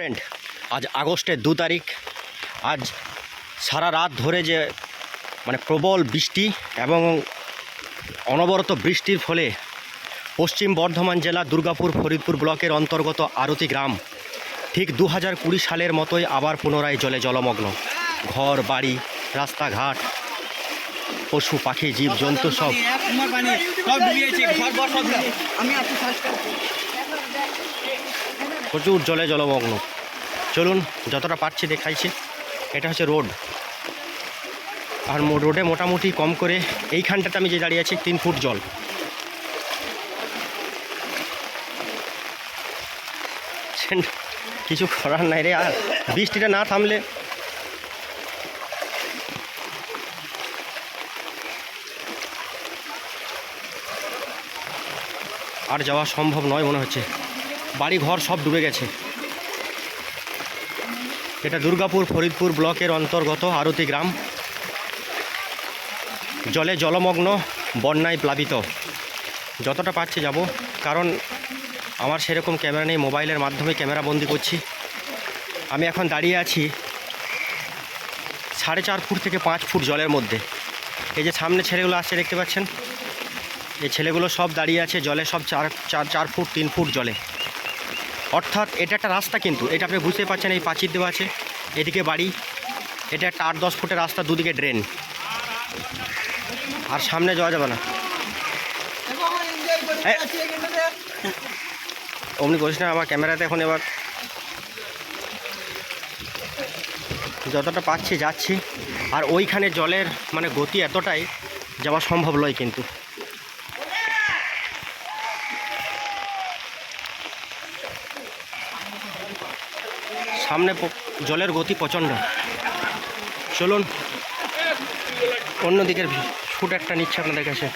Friend, আজ আগস্টের 2 তারিখ। আজ সারা রাত ধরে যে প্রবল বৃষ্টি এবং অনবরত বৃষ্টির ফলে পশ্চিম বর্ধমান জেলা দুর্গাপুর ফরিদপুর ব্লকের অন্তর্গত আরতি গ্রাম ঠিক 2020 সালের মতোই আবার পুনরায় জলমগ্ন। ঘর বাড়ি, রাস্তাঘাট, পশু পাখি, জীবজন্তু সব প্রচুর জলমগ্ন। চলুন যতটা পারছি দেখাইছি। এটা হচ্ছে রোড, আর রোডে মোটামুটি কম করে এইখানটাতে আমি যে দাঁড়িয়ে আছি 3 ফুট জল। কিছু করার নাই রে, আর বৃষ্টিটা না থামলে আর যাওয়া সম্ভব নয় মনে হচ্ছে। বাড়ি ঘর সব ডুবে গেছে। এটা দুর্গাপুর ফরিদপুর ব্লকের অন্তর্গত আরতি গ্রাম, জলে জলমগ্ন, বন্যায় প্লাবিত। যতটা পারছি যাব, কারণ আমার সেরকম ক্যামেরা নেই, মোবাইলের মাধ্যমে ক্যামেরা বন্দি করছি। আমি এখন দাঁড়িয়ে আছি 4.5 ফুট থেকে 5 ফুট জলের মধ্যে। এই যে সামনে ছেলেগুলো আসছে দেখতে পাচ্ছেন, এই ছেলেগুলো সব দাঁড়িয়ে আছে জলে, সব 4 ফুট 3 ফুট জলে। অর্থাৎ এটা একটা রাস্তা, কিন্তু এটা আপনি বুঝতে পারছেন, এই পাঁচিল দেওয়া আছে, এদিকে বাড়ি, এটা একটা 8-10 ফুটের রাস্তা, দুদিকে ড্রেন, আর সামনে যাওয়া যাবে না। অমনি করিস না, আমার ক্যামেরাতে এখন এবার যতটা পাচ্ছি যাচ্ছি। আর ওইখানে জলের গতি এতটাই, যাওয়া সম্ভব নয়। কিন্তু সামনে জলের গতি প্রচণ্ড। চলুন অন্যদিকের ফুট একটা নিচ্ছে আপনাদের কাছে।